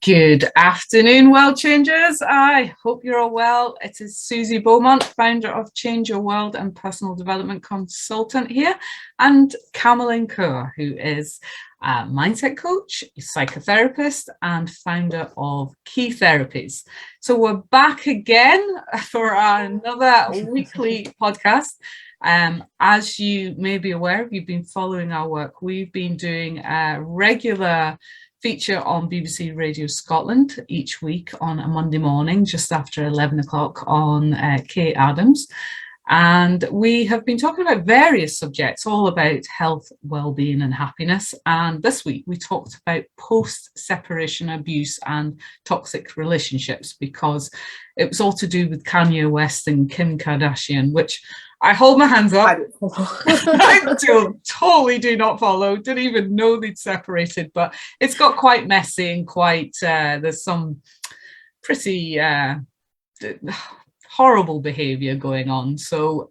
Good afternoon, world changers. I hope you're all well. It is Suzy Beaumont, founder of Change Your World and personal development consultant here, and Kamalyn Kaur, who is a mindset coach, psychotherapist, and founder of Key Therapies. So we're back again for another weekly podcast. As you may be aware, if you've been following our work, we've been doing a regular feature on BBC Radio Scotland each week on a Monday morning, just after 11 o'clock on Kate Adams. And we have been talking about various subjects, all about health, well-being and happiness. And this week we talked about post-separation abuse and toxic relationships, because it was all to do with Kanye West and Kim Kardashian, which I hold my hands up. I totally do not follow. Didn't even know they'd separated, but it's got quite messy and quite, there's some pretty horrible behavior going on. So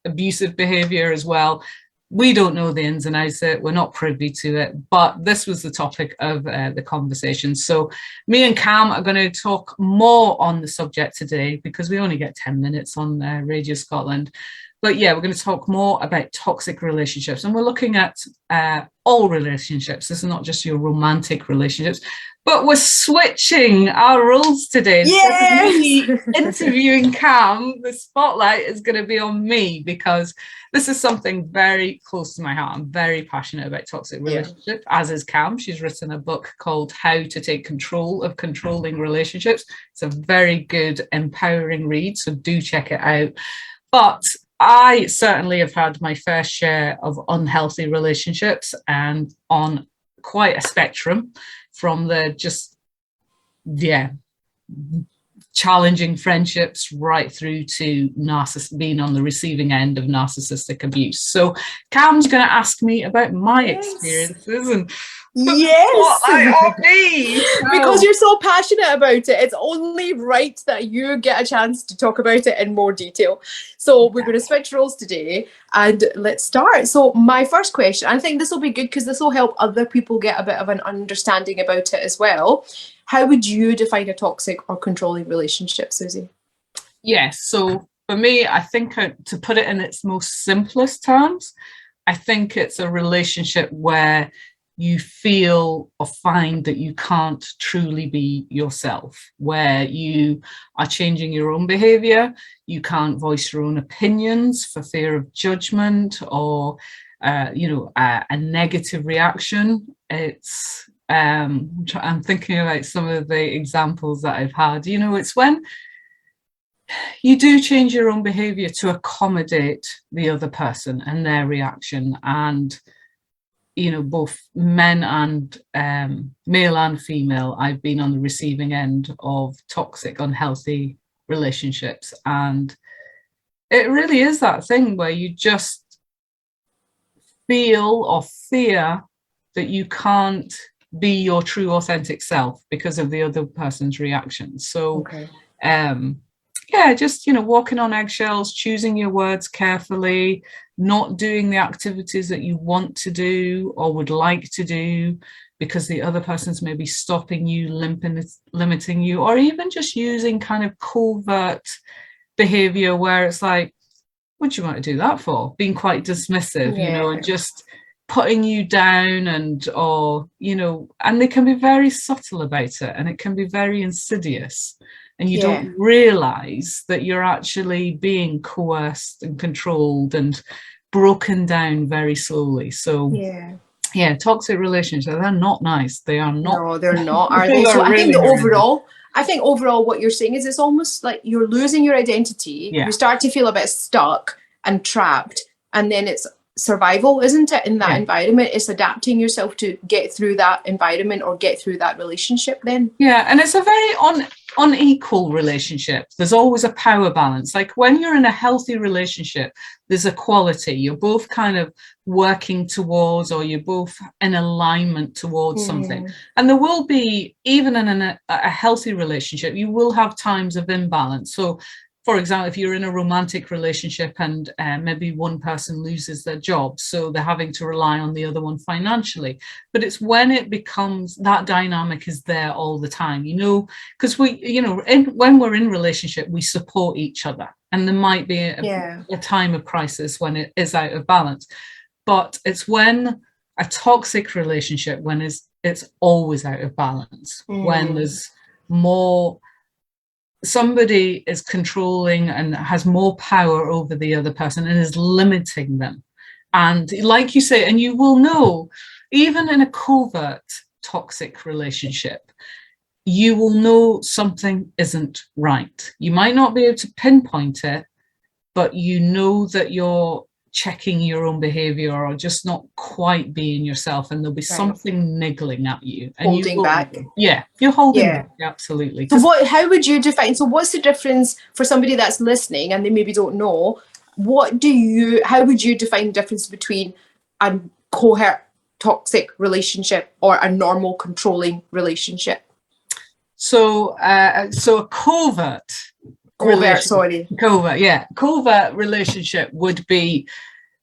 abusive behavior as well. We don't know the ins and outs of it. We're not privy to it, but this was the topic of the conversation. So me and Cam are going to talk more on the subject today, because we only get 10 minutes on Radio Scotland. But yeah, we're going to talk more about toxic relationships, and we're looking at all relationships. This is not just your romantic relationships, but we're switching our roles today. Yes! So interviewing Cam, the spotlight is going to be on me, because this is something very close to my heart. I'm very passionate about toxic relationships, as is Cam. She's written a book called How to Take Control of Controlling Relationships. It's a very good, empowering read, so do check it out. But I certainly have had my fair share of unhealthy relationships, and on quite a spectrum, from the challenging friendships right through to being on the receiving end of narcissistic abuse. So Cam's going to ask me about my experiences and spotlight on me. Because you're so passionate about it, it's only right that you get a chance to talk about it in more detail. So we're going to switch roles today, and let's start. So my first question, I think this will be good because this will help other people get a bit of an understanding about it as well. How would you define a toxic or controlling relationship, Suzy? Yes, so for me, I think to put it in its most simplest terms, I think it's a relationship where you feel or find that you can't truly be yourself, where you are changing your own behavior, you can't voice your own opinions for fear of judgment or a negative reaction. It's I'm thinking about some of the examples that I've had. It's when you do change your own behavior to accommodate the other person and their reaction. And both men and male and female, I've been on the receiving end of toxic, unhealthy relationships. And it really is that thing where you just feel or fear that you can't be your true, authentic self because of the other person's reactions. So, just, walking on eggshells, choosing your words carefully, not doing the activities that you want to do or would like to do because the other person's maybe stopping you, limiting you, or even just using kind of covert behavior where it's like, what do you want to do that for? Being quite dismissive, and just putting you down and they can be very subtle about it, and it can be very insidious. And you don't realize that you're actually being coerced and controlled and broken down very slowly. So, toxic relationships, they're not nice. They are not. No, they're not, are they? So really I think overall what you're saying is it's almost like you're losing your identity. You start to feel a bit stuck and trapped. And then it's survival, isn't it, in that environment? It's adapting yourself to get through that environment or get through that relationship then. Yeah, and it's a very unequal relationship. There's always a power balance. Like when you're in a healthy relationship, there's equality. You're both kind of working towards, or you're both in alignment towards something. And there will be, even in a healthy relationship, you will have times of imbalance. So for example, if you're in a romantic relationship and maybe one person loses their job, so they're having to rely on the other one financially. But it's when it becomes that dynamic is there all the time, because when we're in relationship, we support each other. And there might be a time of crisis when it is out of balance. But it's when a toxic relationship, when it's always out of balance, when there's more, somebody is controlling and has more power over the other person and is limiting them. And like you say, and you will know, even in a covert toxic relationship, you will know something isn't right. You might not be able to pinpoint it, but you know that you're checking your own behavior or just not quite being yourself, and there'll be something niggling at you and holding back. You're holding back, absolutely. So how would you define, so what's the difference for somebody that's listening and they maybe don't know, how would you define the difference between a cohort toxic relationship or a normal controlling relationship? So a covert relationship would be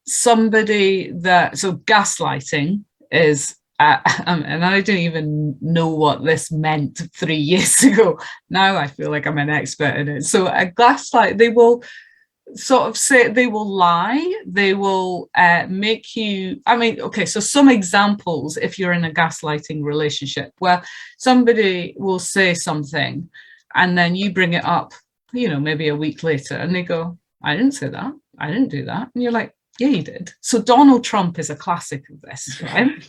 somebody that, so gaslighting is, and I didn't even know what this meant 3 years ago. Now I feel like I'm an expert in it. So a gaslight, they will sort of say, they will lie, they will make you, so some examples, if you're in a gaslighting relationship where somebody will say something and then you bring it up, maybe a week later, and they go, I didn't say that, I didn't do that. And you're like, yeah, you did. So Donald Trump is a classic of this, right?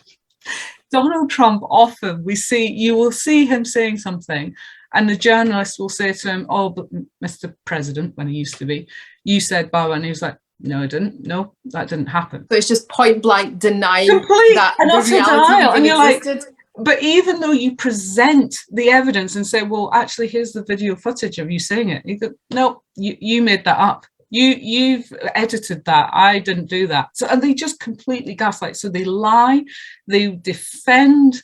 Donald Trump, often you will see him saying something, and the journalist will say to him, oh, but Mr. President, when he used to be, you said blah, and he was like, no, I didn't. No, that didn't happen. So it's just point blank denying that and the reality and you're existed. But even though you present the evidence and say, well, actually, here's the video footage of you saying it, you go, no, you made that up. You've edited that. I didn't do that. So, and they just completely gaslight. So they lie, they defend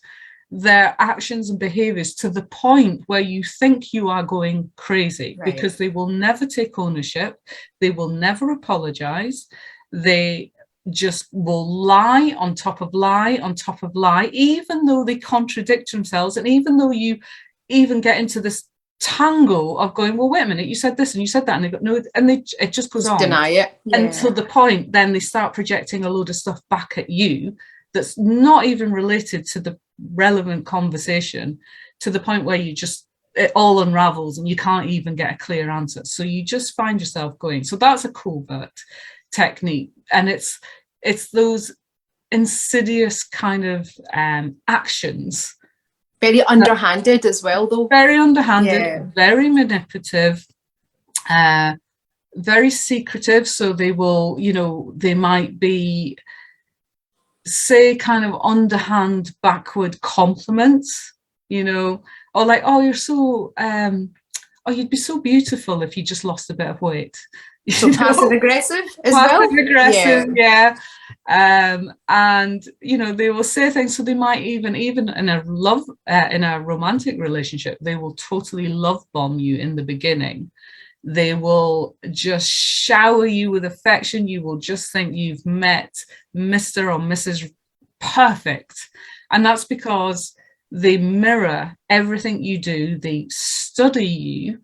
their actions and behaviors to the point where you think you are going crazy, because they will never take ownership. They will never apologize. They just will lie on top of lie on top of lie, even though they contradict themselves. And even though you even get into this tangle of going, well, wait a minute, you said this and you said that, and they go, no, and it just goes on. Deny it. And to the point, then they start projecting a load of stuff back at you that's not even related to the relevant conversation, to the point where it all unravels and you can't even get a clear answer. So you just find yourself going. So that's a covert technique, and it's those insidious kind of actions, very underhanded as well, though. Very underhanded, very manipulative, very secretive. So they will, they might be, say, kind of underhand, backward compliments, or like, oh, you're so, oh, you'd be so beautiful if you just lost a bit of weight. So passive aggressive as well. Passive aggressive, and they will say things. So they might even in a romantic relationship, they will totally love bomb you in the beginning. They will just shower you with affection. You will just think you've met Mr. or Mrs. Perfect, and that's because they mirror everything you do. They study you,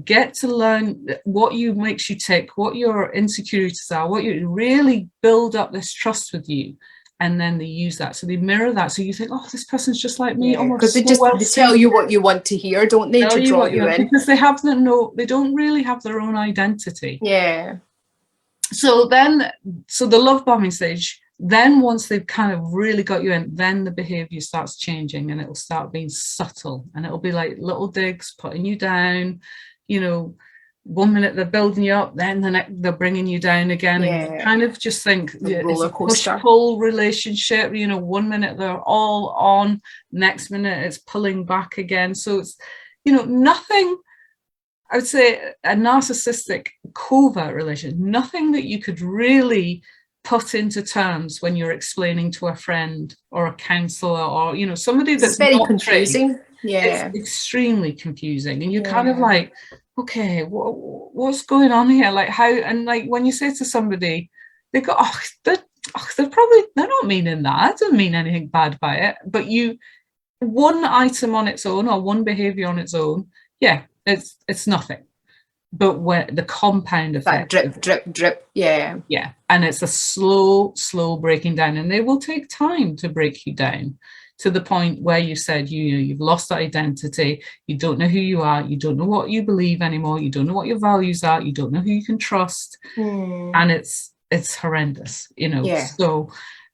get to learn what makes you tick, what your insecurities are, what you really build up this trust with you, and then they use that. So they mirror that. So you think, oh, this person's just like me. Because they tell you what you want to hear, don't they, to draw you in? Because they don't really have their own identity. Yeah. So the love bombing stage, then once they've kind of really got you in, then the behavior starts changing, and it'll start being subtle, and it'll be like little digs, putting you down. 1 minute they're building you up, then the next they're bringing you down again. And you kind of just think it's a push-pull relationship. 1 minute they're all on, next minute it's pulling back again. So it's, nothing, I would say a narcissistic covert relationship, nothing that you could really put into terms when you're explaining to a friend or a counselor or, somebody that's very confusing. It's extremely confusing. And you're kind of like, okay, what's going on here? Like how, and like when you say to somebody, they go, they're not meaning that. I don't mean anything bad by it. But one item on its own or one behavior on its own, yeah, it's nothing. But when the compound effect, that drip, yeah, and it's a slow breaking down, and they will take time to break you down to the point where you said you've lost that identity, you don't know who you are, you don't know what you believe anymore, you don't know what your values are, you don't know who you can trust, and it's horrendous, So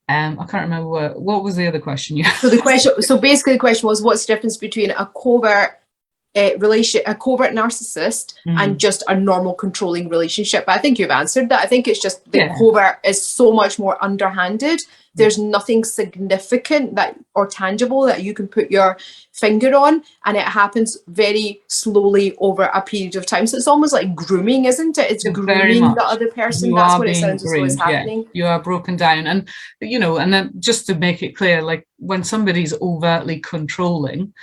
I can't remember what was the other question you asked. So basically the question was, what's the difference between a covert a covert narcissist and just a normal controlling relationship? I think you've answered that. I think it's just the covert is so much more underhanded. There's nothing significant or tangible that you can put your finger on, and it happens very slowly over a period of time. So it's almost like grooming, isn't it? It's grooming the other person. That's what it sounds as though is happening. You are broken down, and and then just to make it clear, like when somebody's overtly controlling,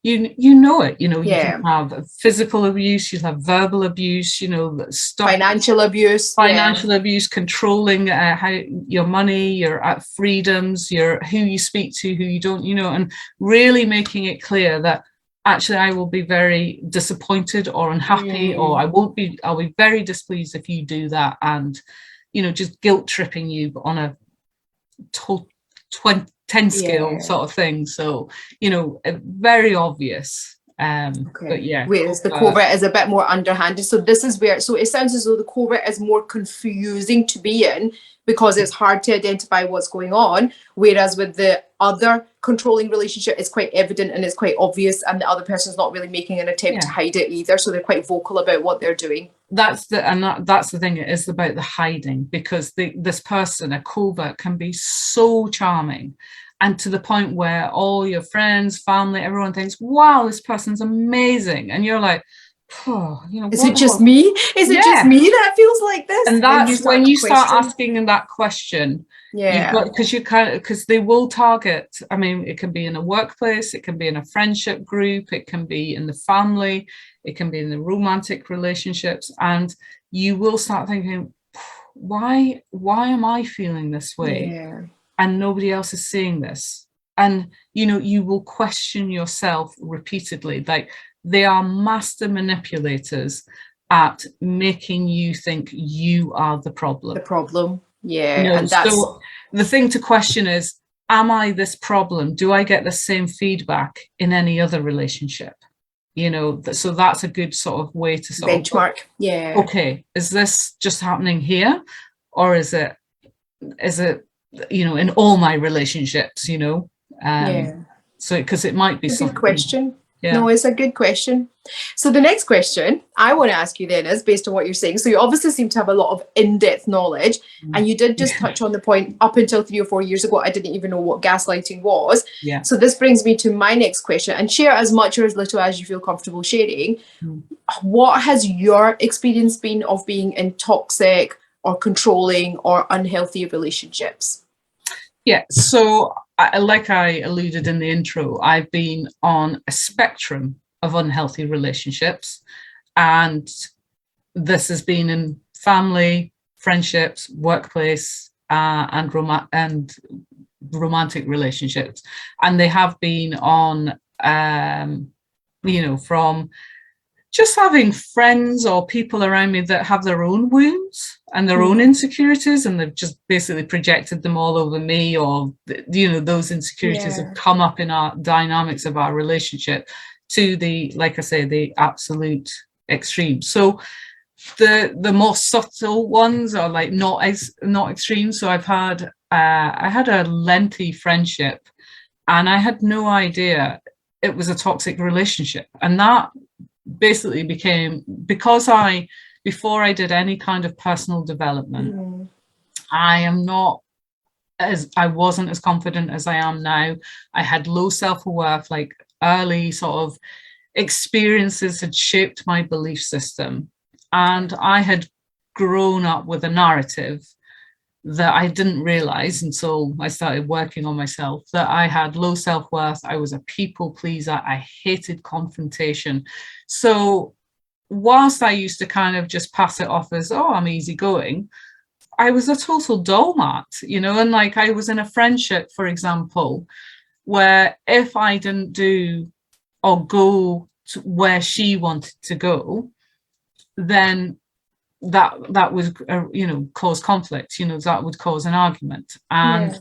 you know it, you can have physical abuse, you'll have verbal abuse, financial abuse, controlling how your money, your freedoms, who you speak to, who you don't, and really making it clear that actually I will be very disappointed or unhappy, or I'll be very displeased if you do that, and just guilt tripping you on a 10 scale sort of thing. So very obvious, but whereas the covert is a bit more underhanded. So this is where, so it sounds as though the covert is more confusing to be in because it's hard to identify what's going on, whereas with the other controlling relationship, it's quite evident and it's quite obvious, and the other person's not really making an attempt to hide it either, so they're quite vocal about what they're doing. That's the thing. It is about the hiding, because this person, a covert, can be so charming, and to the point where all your friends, family, everyone thinks, wow, this person's amazing, and you're like, oh, is it just me? Is it just me that feels like this? And that's when you start asking that question. Because they will target. I mean, it can be in a workplace, it can be in a friendship group, it can be in the family, it can be in the romantic relationships, and you will start thinking, why am I feeling this way, and nobody else is seeing this? And you will question yourself repeatedly. Like, they are master manipulators at making you think you are the problem. And that's... So the thing to question is, am I this problem? Do I get the same feedback in any other relationship? So that's a good sort of way to sort benchmark. Okay, is this just happening here, or is it in all my relationships? So because it might be something. Good question. No, it's a good question. So the next question I want to ask you then is, based on what you're saying, so you obviously seem to have a lot of in-depth knowledge, and you did just touch on the point, up until 3 or 4 years ago, I didn't even know what gaslighting was. So this brings me to my next question, and share as much or as little as you feel comfortable sharing. What has your experience been of being in toxic or controlling or unhealthy relationships? So like I alluded in the intro, I've been on a spectrum of unhealthy relationships, and this has been in family, friendships, workplace, and romantic relationships, and they have been on from just having friends or people around me that have their own wounds and their own insecurities, and they've just basically projected them all over me, or those insecurities have come up in our dynamics of our relationship to the, like I say, the absolute extreme. So the more subtle ones are like not extreme. So I had a lengthy friendship, and I had no idea it was a toxic relationship, and that basically became, because before I did any kind of personal development, I wasn't as confident as I am now. I had low self-worth, like early sort of experiences had shaped my belief system, and I had grown up with a narrative that I didn't realize until I started working on myself, that I had low self-worth, I was a people pleaser, I hated confrontation. So whilst I used to kind of just pass it off as, oh, I'm easygoing, I was a total doormat, and like I was in a friendship, for example, where if I didn't do or go to where she wanted to go, then that would cause conflict, that would cause an argument. And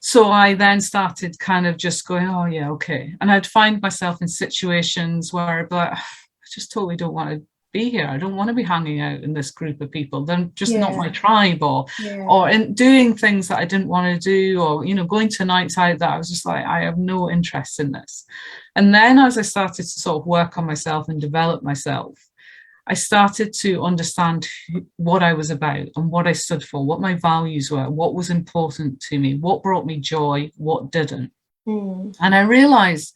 so I then started kind of just going, oh yeah, okay. And I'd find myself in situations where I'd be like, I just totally don't want to be here. I don't want to be hanging out in this group of people. They're just not my tribe, or in doing things that I didn't want to do, or going to nights out that I was just like, I have no interest in this. And then as I started to sort of work on myself and develop myself, I started to understand what I was about and what I stood for, what my values were, what was important to me, what brought me joy, what didn't. And I realized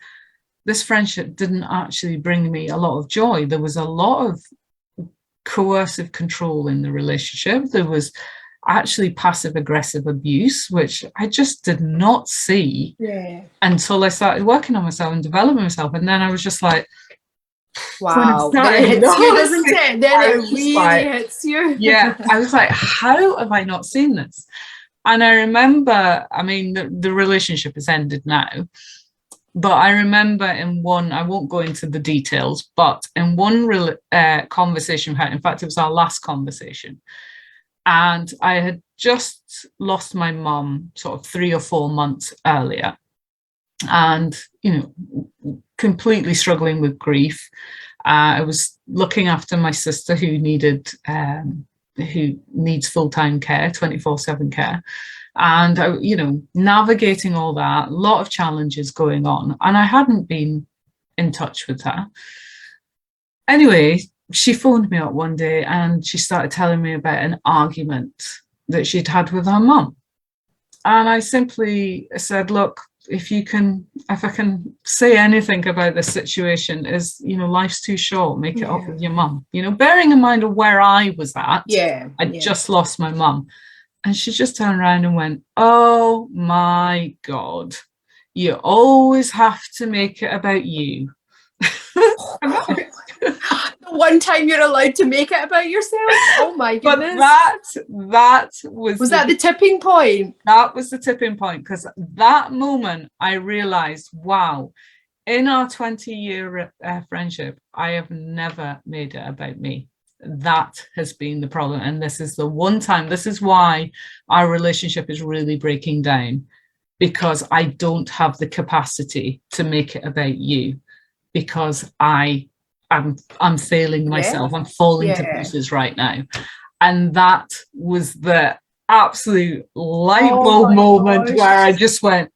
this friendship didn't actually bring me a lot of joy. There was a lot of coercive control in the relationship. There was actually passive aggressive abuse, which I just did not see until I started working on myself and developing myself. And then I was just like, wow, then it hits you, doesn't it? Then it really hits you. Yeah, I was like, how have I not seen this? And I remember, I mean, the relationship has ended now, but I remember in one, I won't go into the details, but in one conversation we had, in fact, it was our last conversation, and I had just lost my mum sort of 3 or 4 months earlier, and completely struggling with grief. I was looking after my sister who needs full-time care, 24/7 care, and navigating all that, a lot of challenges going on, and I hadn't been in touch with her. Anyway, she phoned me up one day and she started telling me about an argument that she'd had with her mum, and I simply said, look, if I can say anything about this situation is, life's too short, make it up with your mum, bearing in mind of where I was at. I'd just lost my mum. And she just turned around and went, oh my God, you always have to make it about you. One time you're allowed to make it about yourself. Oh my goodness. But that was that the tipping point? That was the tipping point, because that moment I realized, wow, in our 20-year friendship, I have never made it about me. That has been the problem. And this is the one time, this is why our relationship is really breaking down, because I don't have the capacity to make it about you, because I'm failing myself. I'm falling to pieces right now. And that was the absolute light bulb moment where I just went,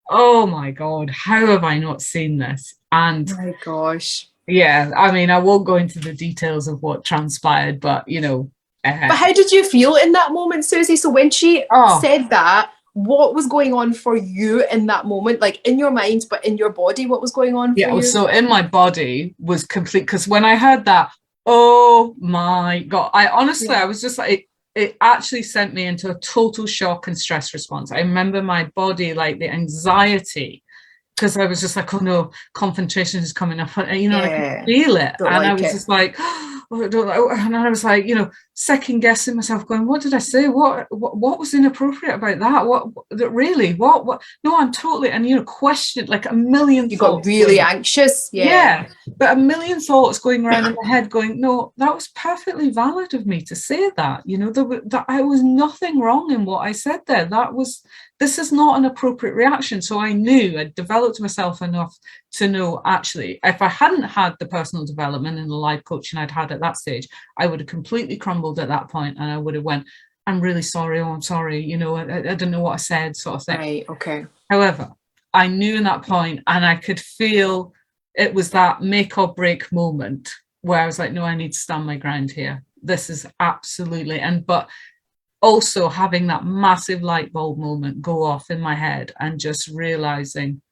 oh my God, how have I not seen this? And oh my gosh. Yeah, I mean, I won't go into the details of what transpired, but but how did you feel in that moment, Suzy? So when she said that, what was going on for you in that moment, like in your mind, but in your body, what was going on for you? So in my body was complete, because when I heard that, oh my God, I honestly, I was just like, it actually sent me into a total shock and stress response. I remember my body, like the anxiety, because I was just like, oh no, confrontation is coming up, and I could feel it. And I was just like, oh, I don't know. And I was like, second guessing myself, going, what did I say? What was inappropriate about that? What no, I'm totally, and question, like a million you got really anxious. But a million thoughts going around in my head going, no, that was perfectly valid of me to say that. I was nothing wrong in what I said there. This is not an appropriate reaction. So I knew I'd developed myself enough to know, actually, if I hadn't had the personal development and the life coaching I'd had at that stage, I would have completely crumbled at that point, and I would have went, I'm really sorry, oh, I'm sorry, I don't know what I said, sort of thing. Right, okay. However, I knew in that point, and I could feel it was that make or break moment where I was like, no, I need to stand my ground here. This is absolutely, but also having that massive light bulb moment go off in my head and just realizing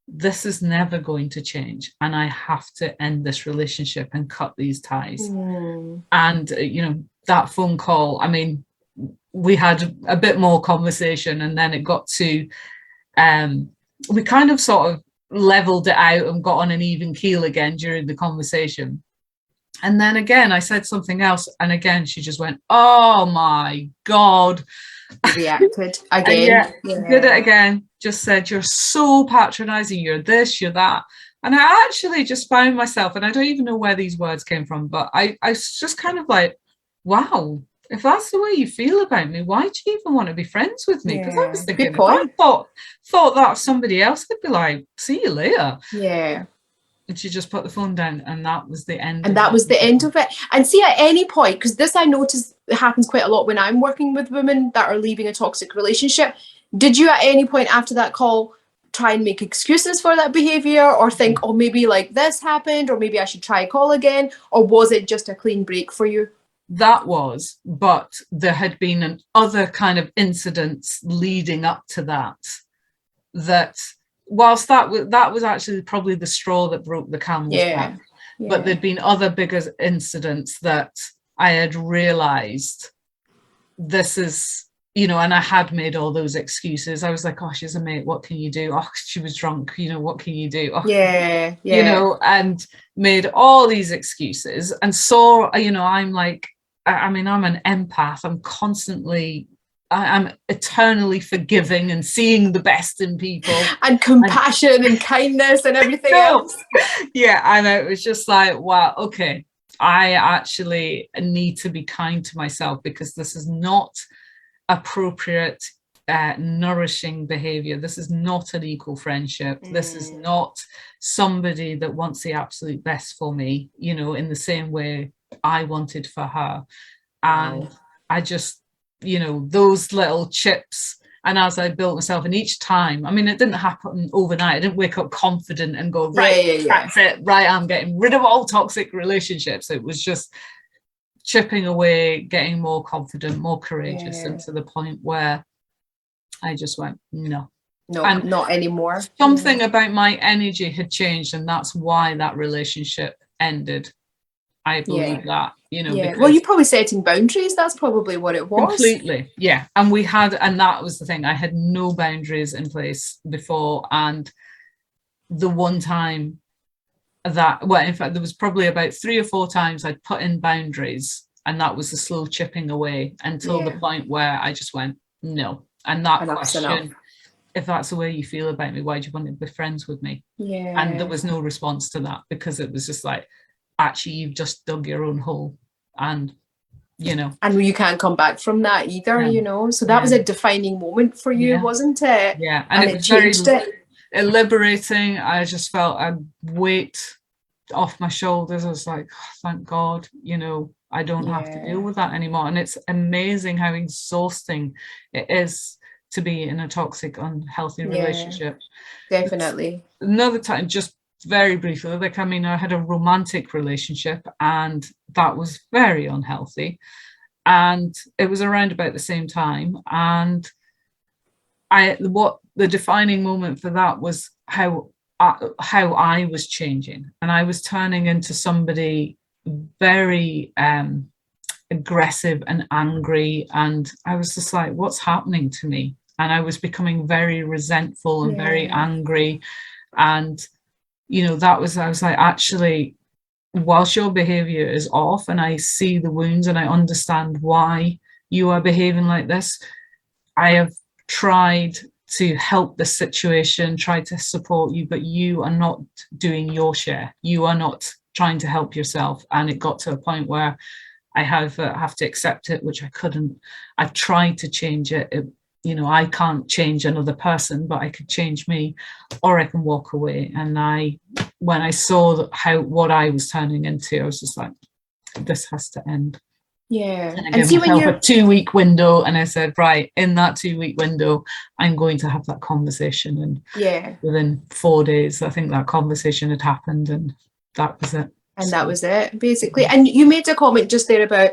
this is never going to change, and I have to end this relationship and cut these ties. And that phone call, I mean, we had a bit more conversation, and then it got to we kind of sort of leveled it out and got on an even keel again during the conversation. And then again, I said something else. And again, she just went, oh my God. Reacted again. Did it again. Just said, you're so patronizing. You're this, you're that. And I actually just found myself, and I don't even know where these words came from, but I was just kind of like, wow, if that's the way you feel about me, why do you even want to be friends with me? Because I was thinking, if I thought that somebody else would be like, see you later. Yeah. And she just put the phone down, and that was the end. And that was the end of it. And see, at any point, because this I notice happens quite a lot when I'm working with women that are leaving a toxic relationship. Did you at any point after that call try and make excuses for that behavior, or think, oh, maybe like this happened, or maybe I should try a call again? Or was it just a clean break for you? That was, but there had been other kind of incidents leading up to that whilst that was actually probably the straw that broke the camel's back, but there'd been other bigger incidents that I had realized this is, you know, and I had made all those excuses. I was like, oh, she's a mate, what can you do? Oh, she was drunk, you know, what can you do? Oh, you know, and made all these excuses. And so, you know, I'm like, I mean, I'm an empath. I'm constantly, I'm eternally forgiving and seeing the best in people. And compassion and kindness and everything else. Yeah, and it was just like, wow, okay, I actually need to be kind to myself, because this is not appropriate, nourishing behavior. This is not an equal friendship. This is not somebody that wants the absolute best for me, you know, in the same way I wanted for her. And I just, you know, those little chips, and as I built myself, and each time, I mean, it didn't happen overnight. I didn't wake up confident and go, right, that's it, right, I'm getting rid of all toxic relationships. It was just chipping away, getting more confident, more courageous, and to the point where I just went, no, and not anymore. Something about my energy had changed, and that's why that relationship ended. I believe that, you know, because, well, you're probably setting boundaries. That's probably what it was. Completely, yeah. And that was the thing. I had no boundaries in place before, and the one time that, well, in fact, there was probably about 3 or 4 times I'd put in boundaries, and that was the slow chipping away until the point where I just went, no. And that question, if that's the way you feel about me, why do you want to be friends with me? And there was no response to that, because it was just like, actually, you've just dug your own hole, and you know, and you can't come back from that either, you know. So that was a defining moment for you, wasn't it? And it was changed liberating. I just felt a weight off my shoulders. I was like, oh, thank God, you know, I don't have to deal with that anymore. And it's amazing how exhausting it is to be in a toxic, unhealthy relationship. Definitely. Another time, just very briefly, like, I mean, I had a romantic relationship, and that was very unhealthy, and it was around about the same time. And what the defining moment for that was how I was changing, and I was turning into somebody very aggressive and angry, and I was just like, what's happening to me? And I was becoming very resentful and very angry. And you know, I was like, actually, whilst your behavior is off, and I see the wounds and I understand why you are behaving like this, I have tried to help the situation, try to support you, but you are not doing your share. You are not trying to help yourself. And it got to a point where I have to accept it, which I couldn't. I've tried to change it. You know, I can't change another person, but I could change me, or I can walk away. And when I saw what I was turning into, I was just like, this has to end. And I gave myself a 2-week window, and I said, right, in that 2-week window, I'm going to have that conversation. And within 4 days, I think that conversation had happened, and that was it. And that was it, basically. And you made a comment just there about,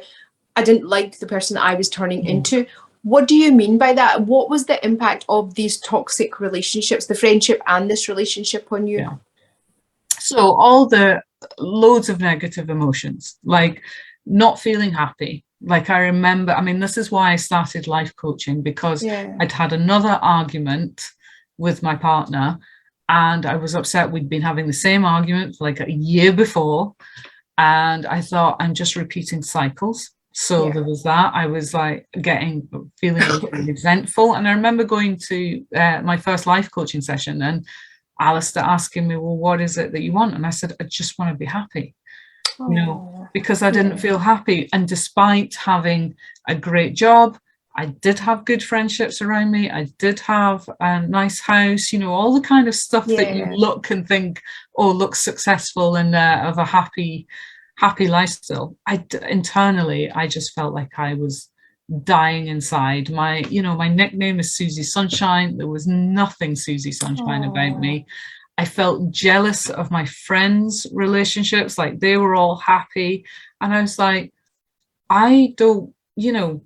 I didn't like the person that I was turning into. What do you mean by that? What was the impact of these toxic relationships, the friendship and this relationship, on you? So all the loads of negative emotions, like not feeling happy. Like, I remember, I mean, this is why I started life coaching, because I'd had another argument with my partner, and I was upset. We'd been having the same argument for like a year before, And I thought, I'm just repeating cycles. So there was that. I was like feeling a little resentful. And I remember going to my first life coaching session, and Alistair asking me, well, what is it that you want? And I said, I just want to be happy, you know, because I didn't feel happy. And despite having a great job, I did have good friendships around me. I did have a nice house, you know, all the kind of stuff that you look and think, oh, looks successful and of a happy lifestyle. Internally, I just felt like I was dying inside. My nickname is Suzy Sunshine. There was nothing Suzy Sunshine about me. I felt jealous of my friends' relationships, like they were all happy. And I was like, I don't, you know,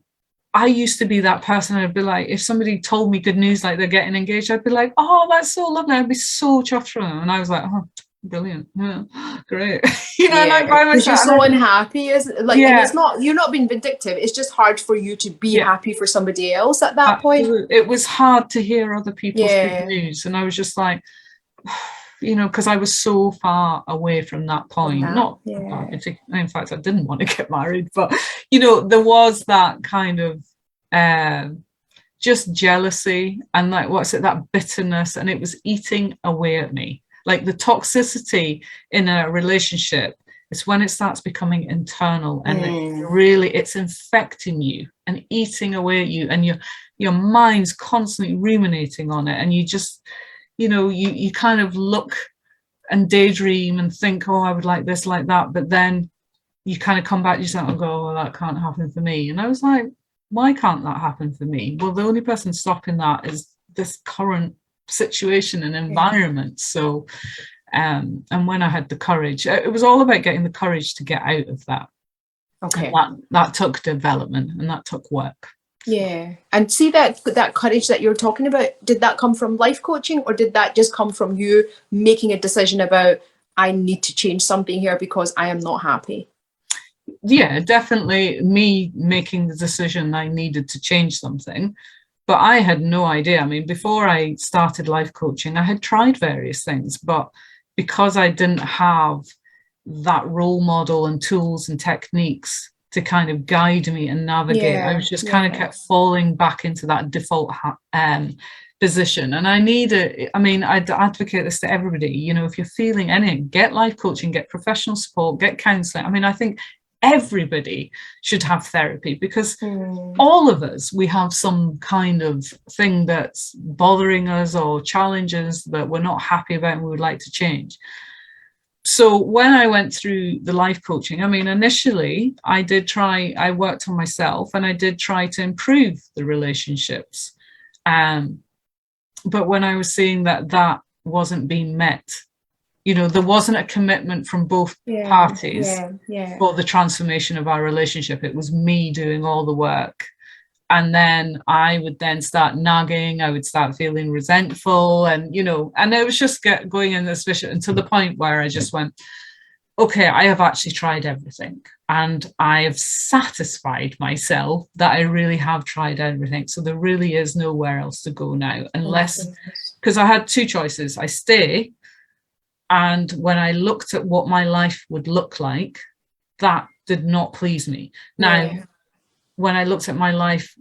I used to be that person. I'd be like, if somebody told me good news, like they're getting engaged, I'd be like, oh, that's so lovely. I'd be so chuffed for them. And I was like, oh, brilliant. Yeah, great. You know, and I find myself, you're so unhappy. And it's not, you're not being vindictive. It's just hard for you to be happy for somebody else at that point. It was hard to hear other people's good news. And I was just like, you know, because I was so far away from that point. In fact, I didn't want to get married, but you know, there was that kind of just jealousy and like that bitterness, and it was eating away at me. Like the toxicity in a relationship is when it starts becoming internal, and it's infecting you and eating away at you, and your mind's constantly ruminating on it, and you just, you know, you kind of look and daydream and think, oh, I would like this, like that. But then you kind of come back to yourself and go, well, that can't happen for me. And I was like, why can't that happen for me? Well, the only person stopping that is this current situation and environment. So, and when I had the courage, it was all about getting the courage to get out of that. Okay. And that took development, and that took work. Yeah. And see that courage that you're talking about, did that come from life coaching, or did that just come from you making a decision about, I need to change something here because I am not happy? Yeah, definitely me making the decision I needed to change something. But I had no idea. I mean, before I started life coaching, I had tried various things, but because I didn't have that role model and tools and techniques to kind of guide me and navigate, I was just kind of kept falling back into that default position. And I'd advocate this to everybody, you know, if you're feeling anything, get life coaching, get professional support, get counseling. I mean, I think everybody should have therapy, because all of us, we have some kind of thing that's bothering us or challenges that we're not happy about and we would like to change. So when I went through the life coaching, I mean, initially I worked on myself, and I did try to improve the relationships. But when I was seeing that wasn't being met, you know, there wasn't a commitment from both parties for the transformation of our relationship. It was me doing all the work. And then I would then start nagging, I would start feeling resentful, and, you know, and it was just going in this vicious, and to the point where I just went, okay, I have actually tried everything, and I have satisfied myself that I really have tried everything. So there really is nowhere else to go now, unless, because I had two choices. I stay, and when I looked at what my life would look like, that did not please me. Now, when I looked at my life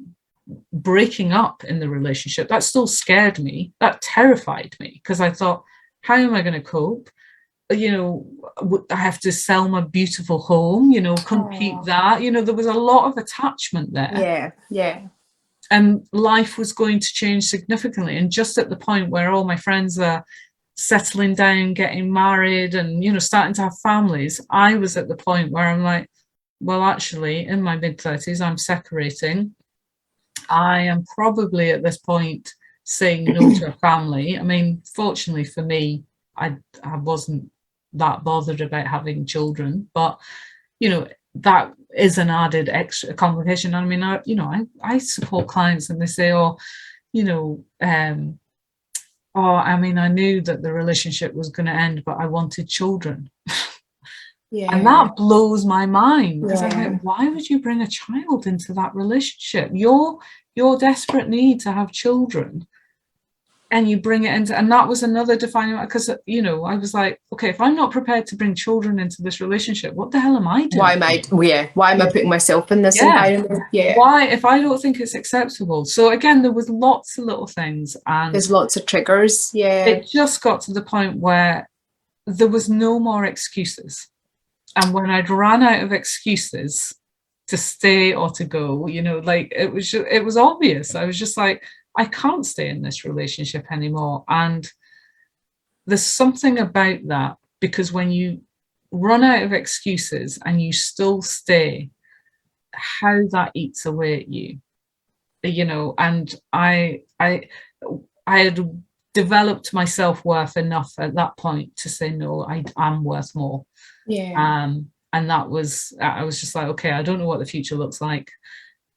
breaking up in the relationship, that still scared me. That terrified me, because I thought, how am I going to cope? You know, I have to sell my beautiful home, you know, compete that. You know, there was a lot of attachment there. Yeah. And life was going to change significantly. And just at the point where all my friends are settling down, getting married, and, you know, starting to have families, I was at the point where I'm like, well, actually, in my mid-30s, I'm separating. I am probably at this point saying no to a family. I mean, fortunately for me, I wasn't that bothered about having children, but, you know, that is an added extra complication. I mean, I support clients, and they say, I knew that the relationship was going to end, but I wanted children. And that blows my mind, because I think, why would you bring a child into that relationship? Your desperate need to have children and you bring it into, and that was another defining, because, you know, I was like, okay, if I'm not prepared to bring children into this relationship, what the hell am I doing? Why am I putting myself in this environment? Why, if I don't think it's acceptable? So again, there was lots of little things, and there's lots of triggers. It just got to the point where there was no more excuses. And when I'd ran out of excuses to stay or to go, you know, like it was obvious. I was just like, I can't stay in this relationship anymore. And there's something about that, because when you run out of excuses and you still stay, how that eats away at you, you know. And I had developed my self-worth enough at that point to say, no, I am worth more. And that was, I was just like, okay, I don't know what the future looks like,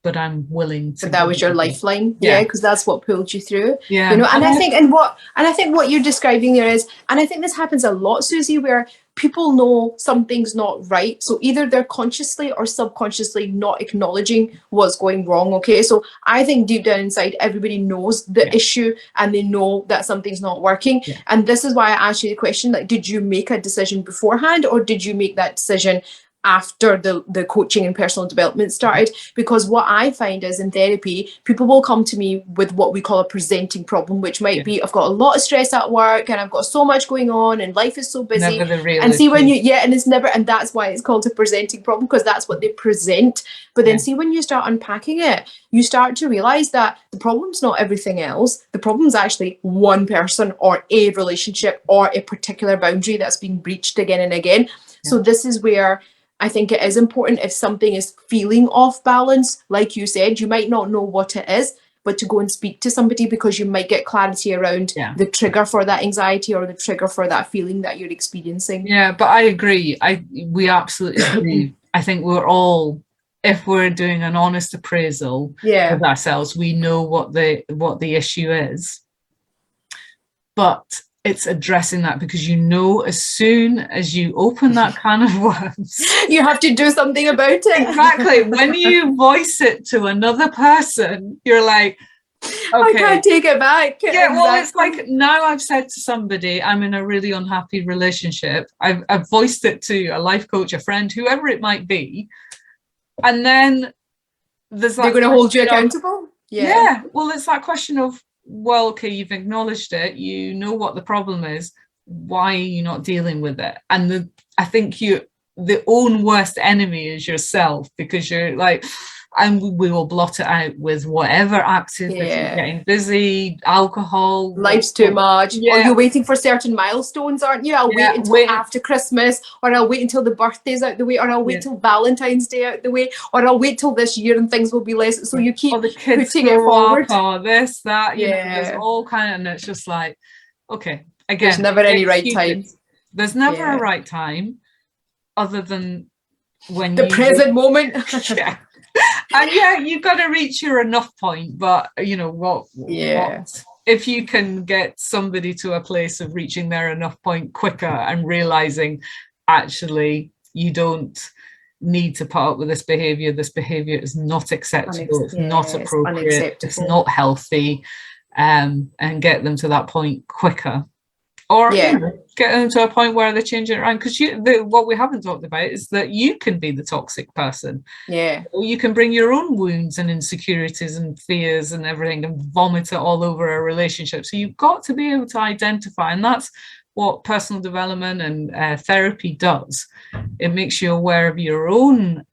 but I'm willing to. But that was your lifeline, because that's what pulled you through. Yeah, you know. And I think what you're describing there is, and I think this happens a lot, Suzy, where people know something's not right, so either they're consciously or subconsciously not acknowledging what's going wrong. Okay, so I think deep down inside, everybody knows the issue, and they know that something's not working. And this is why I asked you the question, like, did you make a decision beforehand, or did you make that decision after the coaching and personal development started? Because what I find is, in therapy, people will come to me with what we call a presenting problem, which might be, I've got a lot of stress at work, and I've got so much going on, and life is so busy. And see, when you and it's never, and that's why it's called a presenting problem, because that's what they present. But then see, when you start unpacking it, you start to realize that the problem's not everything else. The problem's actually one person, or a relationship, or a particular boundary that's being breached again and again. So this is where I think it is important, if something is feeling off balance, like you said, you might not know what it is, but to go and speak to somebody, because you might get clarity around the trigger for that anxiety, or the trigger for that feeling that you're experiencing. Yeah, but I agree. We absolutely agree. I think we're all, if we're doing an honest appraisal of ourselves, we know what the issue is. But it's addressing that, because you know, as soon as you open that can of worms, you have to do something about it. Exactly. When you voice it to another person, you're like, okay, I can't take it back. Yeah, well, it's like, now I've said to somebody, I'm in a really unhappy relationship. I've voiced it to a life coach, a friend, whoever it might be. And then there's that. They're going to hold you accountable? Yeah. Well, it's that question of, well, okay, you've acknowledged it, you know what the problem is, why are you not dealing with it? And I think the own worst enemy is yourself, because you're like, and we will blot it out with whatever activity, getting busy, alcohol, life's too much, or you're waiting for certain milestones, aren't you? I'll wait until after Christmas, or I'll wait until the birthday's out the way, or I'll wait till Valentine's Day out the way, or I'll wait till this year and things will be less. So you keep putting it forward. Or this, that, you know, there's all kind of, and it's just like, okay, again, there's never any right time. There's never a right time, other than when the present moment. And you've got to reach your enough point, but you know what if you can get somebody to a place of reaching their enough point quicker and realizing, actually, you don't need to put up with this behavior is not acceptable, it's not appropriate, it's not healthy, and get them to that point quicker. Or you know, get them to a point where they're changing it around. Because what we haven't talked about is that you can be the toxic person. Or you can bring your own wounds and insecurities and fears and everything and vomit it all over a relationship. So you've got to be able to identify, and that's what personal development and therapy does. It makes you aware of your own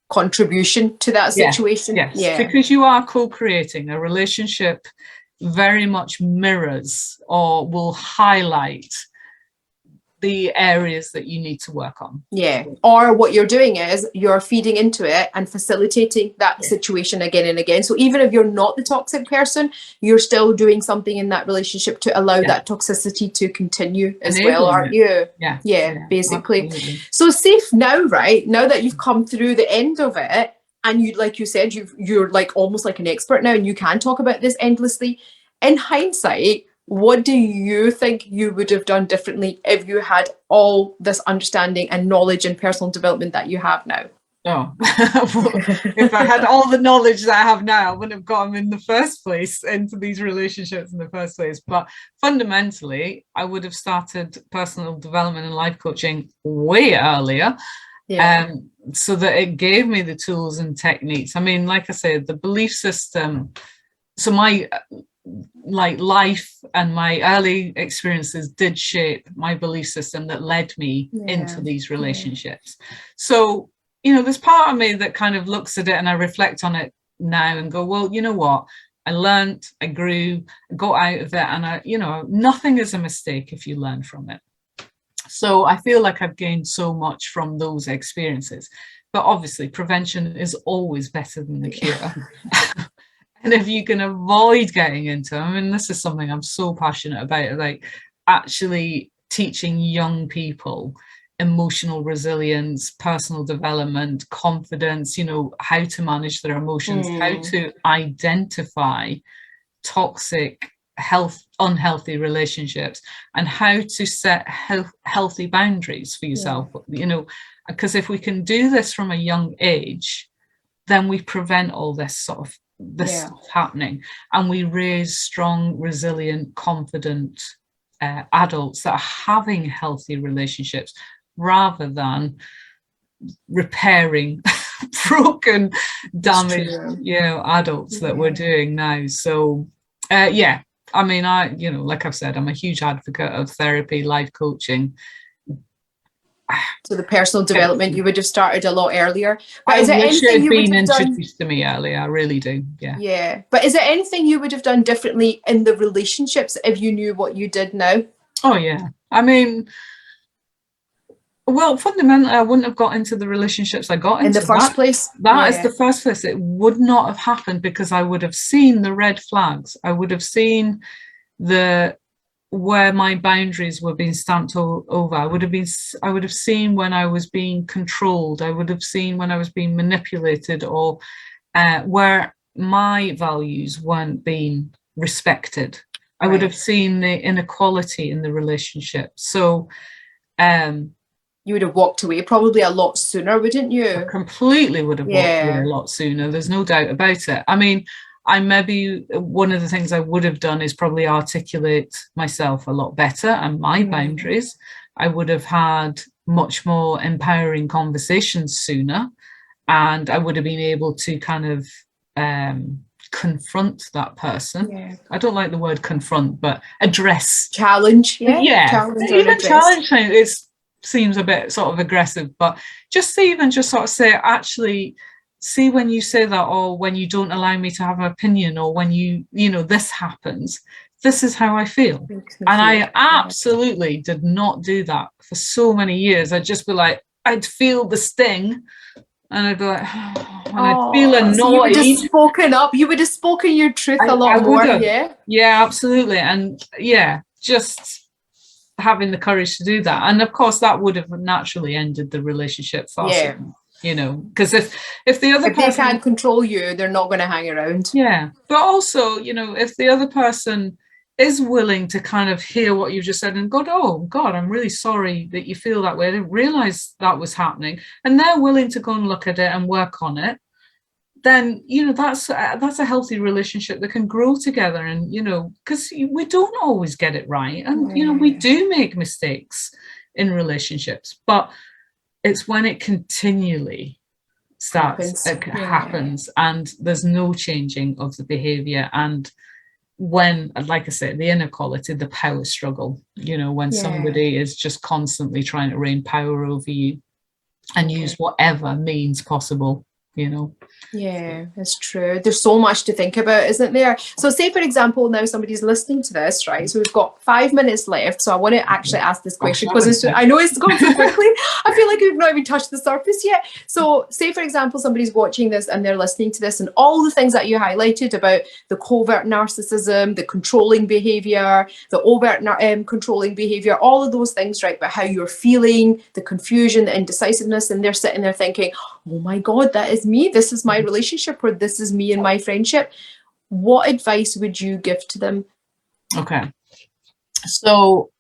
contribution to that situation. Because you are co-creating a relationship. Very much mirrors or will highlight the areas that you need to work on. Or what you're doing is you're feeding into it and facilitating that situation again and again. So even if you're not the toxic person, you're still doing something in that relationship to allow that toxicity to continue as well, aren't you? Basically. Absolutely. So safe now, right? Now that you've come through the end of it, and you, like you said, you're like almost like an expert now, and you can talk about this endlessly. In hindsight, what do you think you would have done differently if you had all this understanding and knowledge and personal development that you have now? Oh, if I had all the knowledge that I have now, I wouldn't have got them in the first place, into these relationships in the first place. But fundamentally, I would have started personal development and life coaching way earlier. Yeah. So that it gave me the tools and techniques. I mean, like I said, the belief system, so my life and my early experiences did shape my belief system that led me into these relationships. So, there's part of me that kind of looks at it and I reflect on it now and go, well, you know what? I learned, I grew, I got out of it, and nothing is a mistake if you learn from it. So I feel like I've gained so much from those experiences. But obviously, prevention is always better than the cure. And if you can avoid getting into, I mean, this is something I'm so passionate about, like actually teaching young people emotional resilience, personal development, confidence, how to manage their emotions, how to identify toxic, unhealthy relationships, and how to set healthy boundaries for yourself. Because if we can do this from a young age, then we prevent all this stuff happening, and we raise strong, resilient, confident adults that are having healthy relationships rather than repairing broken, damaged adults that we're doing now. So I mean, like I've said, I'm a huge advocate of therapy, life coaching. So the personal development you would have started a lot earlier. But I is there wish anything it had you would been have done? introduced to me earlier. I really do. Yeah. But is there anything you would have done differently in the relationships if you knew what you did now? Oh yeah. I mean, well, fundamentally, I wouldn't have got into the relationships I got into. In the first place? That is the first place. It would not have happened because I would have seen the red flags. I would have seen where my boundaries were being stamped over. I would have seen when I was being controlled. I would have seen when I was being manipulated, or where my values weren't being respected. I would have seen the inequality in the relationship. So you would have walked away probably a lot sooner, wouldn't you? I completely would have walked away a lot sooner. There's no doubt about it. I mean, one of the things I would have done is probably articulate myself a lot better and my boundaries. I would have had much more empowering conversations sooner, and I would have been able to kind of confront that person. I don't like the word confront, but address. Challenge. Challenge. Even challenge seems a bit sort of aggressive, but just sort of say, actually, see, when you say that, or when you don't allow me to have an opinion, or when this happens, this is how I feel. And I absolutely did not do that for so many years. I'd just be like, I'd feel the sting, and I'd be like, and I'd feel annoyed. So you would have spoken up. You would have spoken your truth a lot more. Yeah, absolutely. And just having the courage to do that. And of course, that would have naturally ended the relationship faster. Because if the other person can't control you, they're not going to hang around. But also, if the other person is willing to kind of hear what you just said and go, oh God, I'm really sorry that you feel that way, I didn't realize that was happening, and they're willing to go and look at it and work on it, then that's a healthy relationship that can grow together. And because we don't always get it right, and we do make mistakes in relationships, but it's when it continually happens and there's no changing of the behavior, and when, like I said, the inequality, the power struggle, when somebody is just constantly trying to reign power over you and use whatever means possible, Yeah, it's true. There's so much to think about, isn't there? So say, for example, now somebody's listening to this, right? So we've got 5 minutes left. So I want to actually ask this question because I know it's going so quickly. I feel like we've not even touched the surface yet. So say, for example, somebody's watching this and they're listening to this, and all the things that you highlighted about the covert narcissism, the controlling behavior, the overt controlling behavior, all of those things, right? But how you're feeling, the confusion, the indecisiveness, and they're sitting there thinking, oh my God, that is me. This is my relationship, or this is me and my friendship. What advice would you give to them? Okay. So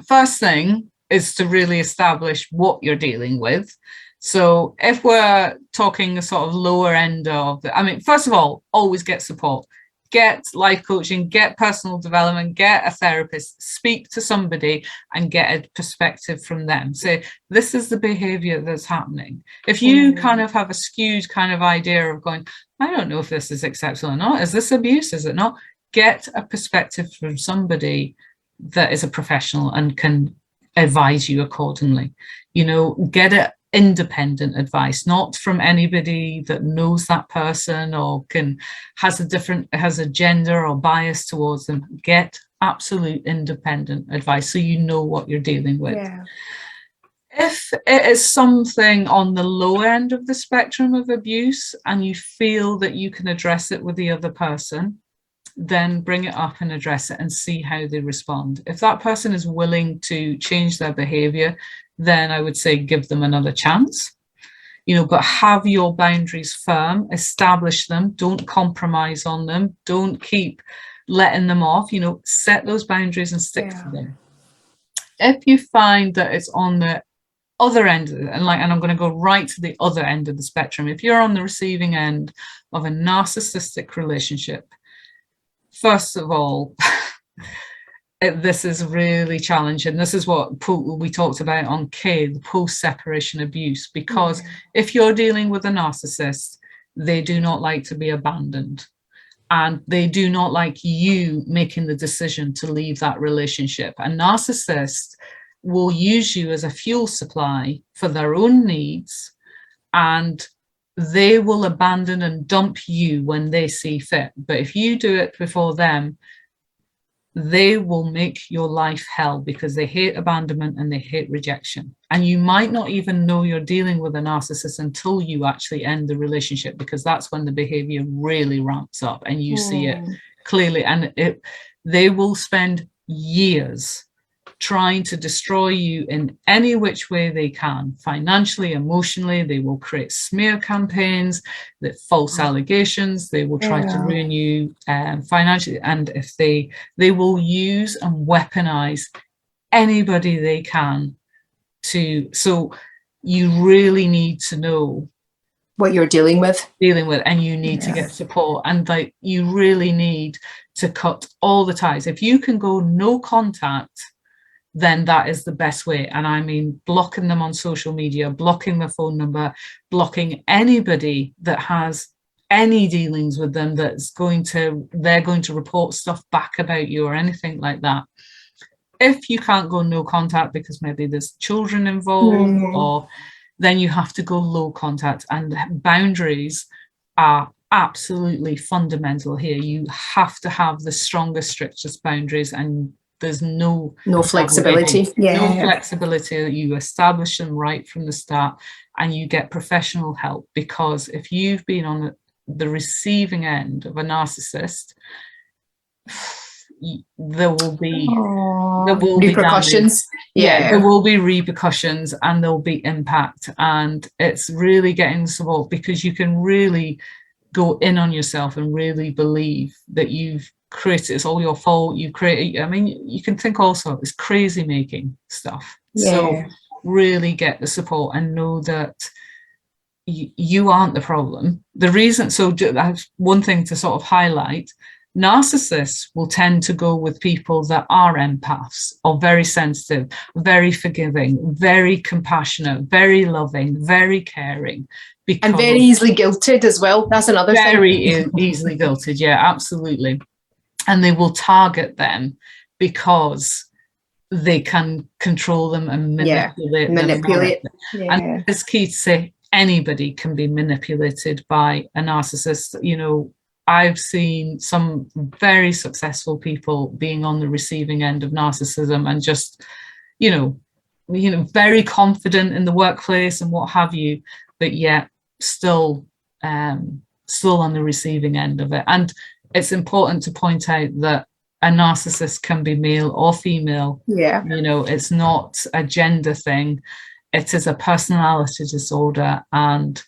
first thing is to really establish what you're dealing with. So if we're talking a sort of lower end of I mean, first of all, always get support. Get life coaching, get personal development, get a therapist, speak to somebody and get a perspective from them. So this is the behavior that's happening. If you kind of have a skewed kind of idea of going, I don't know if this is acceptable or not, is this abuse, is it not? Get a perspective from somebody that is a professional and can advise you accordingly. You know, get it independent advice, not from anybody that knows that person or has a gender or bias towards them. Get absolute independent advice so you know what you're dealing with. Yeah. If it is something on the lower end of the spectrum of abuse and you feel that you can address it with the other person, then bring it up and address it and see how they respond. If that person is willing to change their behavior, then I would say give them another chance, you know, but have your boundaries firm, establish them, don't compromise on them, don't keep letting them off, you know, set those boundaries and stick to them. If you find that it's on the other end, and I'm going to go right to the other end of the spectrum, if you're on the receiving end of a narcissistic relationship, first of all, this is really challenging. This is what we talked about on K, the post-separation abuse, because if you're dealing with a narcissist, they do not like to be abandoned. And they do not like you making the decision to leave that relationship. A narcissist will use you as a fuel supply for their own needs, and they will abandon and dump you when they see fit. But if you do it before them, they will make your life hell because they hate abandonment and they hate rejection. And you might not even know you're dealing with a narcissist until you actually end the relationship, because that's when the behavior really ramps up and you see it clearly. And they will spend years trying to destroy you in any which way they can, financially, emotionally. They will create smear campaigns, the false allegations. They will try to ruin you financially, and if they will use and weaponize anybody they can to. So you really need to know what you're dealing with, and you need to get support, and like you really need to cut all the ties. If you can go no contact, then that is the best way. And I mean, blocking them on social media, blocking their phone number, blocking anybody that has any dealings with them they're going to report stuff back about you or anything like that. If you can't go no contact because maybe there's children involved, or then you have to go low contact. And boundaries are absolutely fundamental here. You have to have the strongest, strictest boundaries, and there's no flexibility. No flexibility. You establish them right from the start, and you get professional help, because if you've been on the receiving end of a narcissist, there will be repercussions. There will be repercussions, and there'll be impact. And it's really getting support, because you can really go in on yourself and really believe that you've created, it's all your fault, you create. I mean, you can think also it's crazy making stuff. So really get the support and know that you aren't the problem. The reason, so that's one thing to sort of highlight. Narcissists will tend to go with people that are empaths, or very sensitive, very forgiving, very compassionate, very loving, very caring. And very easily guilted as well. That's another thing. Very easily guilted, yeah, absolutely. And they will target them because they can control them and manipulate them. And it's key to say anybody can be manipulated by a narcissist. You know, I've seen some very successful people being on the receiving end of narcissism, and just, you know, very confident in the workplace and what have you, but yet still on the receiving end of it. And it's important to point out that a narcissist can be male or female. You know, it's not a gender thing. It is a personality disorder, and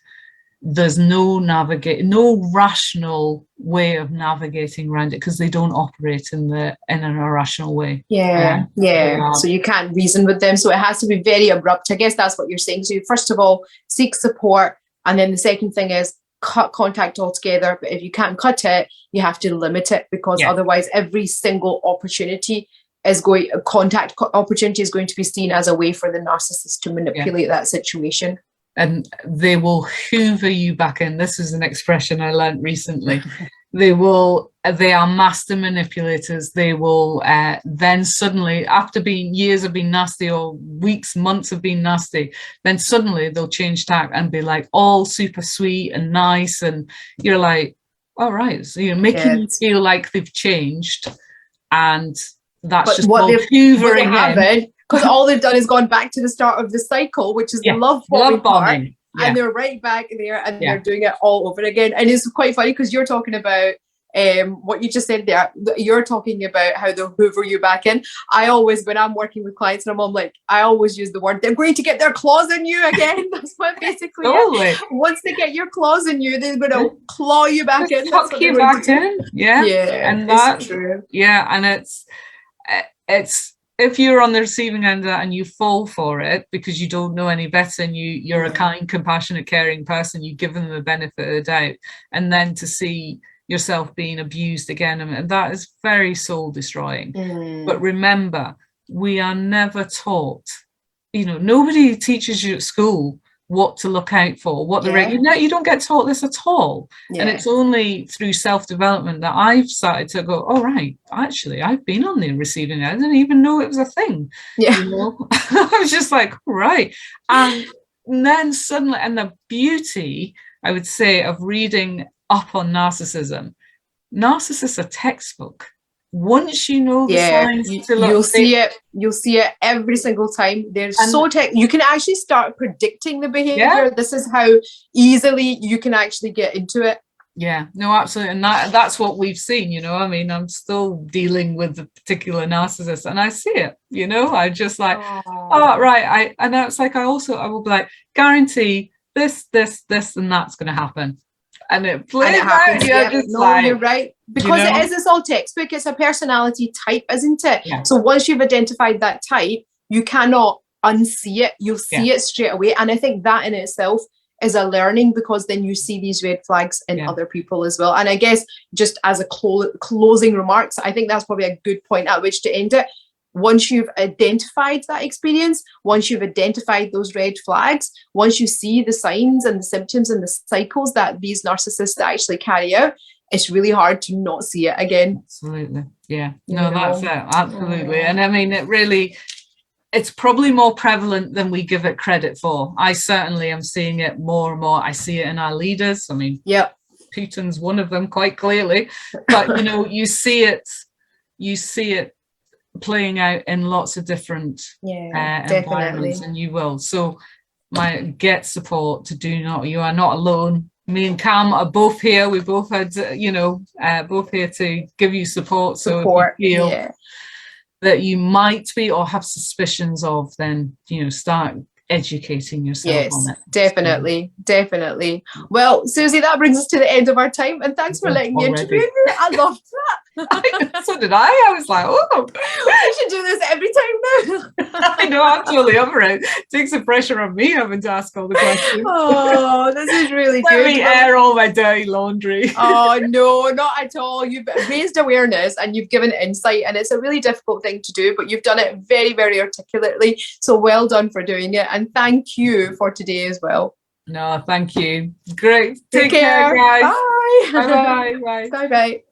there's no rational way of navigating around it, because they don't operate in an irrational way. Yeah. So you can't reason with them. So it has to be very abrupt. I guess that's what you're saying. So you, first of all, seek support. And then the second thing is cut contact altogether. But if you can't cut it, you have to limit it, because otherwise every single opportunity is going to be seen as a way for the narcissist to manipulate that situation. And they will hoover you back in. This is an expression I learned recently. They are master manipulators. They will then suddenly, after years of being nasty, or weeks, months of being nasty, then suddenly they'll change tack and be like all super sweet and nice. And you're like, all right. So you're making you feel like they've changed. And that's just what they're hoovering in. Because all they've done is gone back to the start of the cycle, which is the love bombing. And they're right back there, and they're doing it all over again. And it's quite funny, because you're talking about what you just said there. You're talking about how they'll hoover you back in. I always, when I'm working with clients, and I'm like, I always use the word, they're going to get their claws in you again. That's what basically once they get your claws in you, they're going to claw you back in. Tuck you back in. Yeah. And that's true. Yeah. And it's if you're on the receiving end of that and you fall for it because you don't know any better, and you're a kind, compassionate, caring person, you give them the benefit of the doubt, and then to see yourself being abused again, and that is very soul destroying. But remember, we are never taught, nobody teaches you at school what to look out for, you don't get taught this at all. And it's only through self-development that I've started to go, oh right, actually I've been on the receiving end. I didn't even know it was a thing. I was just like, right. And then suddenly, and the beauty, I would say, of reading up on narcissism, narcissists are textbook. Once you know the signs to look, you'll see it every single time. You can actually start predicting the behavior. This is how easily you can actually get into it. No, absolutely. And that's what we've seen, I mean, I'm still dealing with a particular narcissist, and I see it, I just like, right. And it's like, I will be like, guarantee this, and that's going to happen. And it plays out. You're right. Because it's all textbook. It's a personality type, isn't it? So once you've identified that type, you cannot unsee it. You'll see it straight away. And I think that in itself is a learning, because then you see these red flags in other people as well. And I guess just as a closing remarks, I think that's probably a good point at which to end it. Once you've identified that experience, once you've identified those red flags, once you see the signs and the symptoms and the cycles that these narcissists actually carry out, it's really hard to not see it again. Absolutely. That's it. Absolutely. And I mean, it's probably more prevalent than we give it credit for. I certainly am seeing it more and more. I see it in our leaders. I mean, Putin's one of them quite clearly, but you see it playing out in lots of different environments, and you will. So get support. You are not alone. Me and Cam are both here. We both had, both here to give you support. So if you feel that you might be or have suspicions of, then, start educating yourself on it. Definitely. Well, Suzy, that brings us to the end of our time, and thanks for letting me interview you. I loved that. So did I. I was like, we should do this every time now. I know, I'm totally up for it. Takes the pressure on me having to ask all the questions. This is really good. Let me air all my dirty laundry. No, not at all. You've raised awareness and you've given insight, and it's a really difficult thing to do, but you've done it very, very articulately. So well done for doing it, and thank you for today as well. No, thank you. Great. Take care, guys. Bye. Bye. Bye. Bye.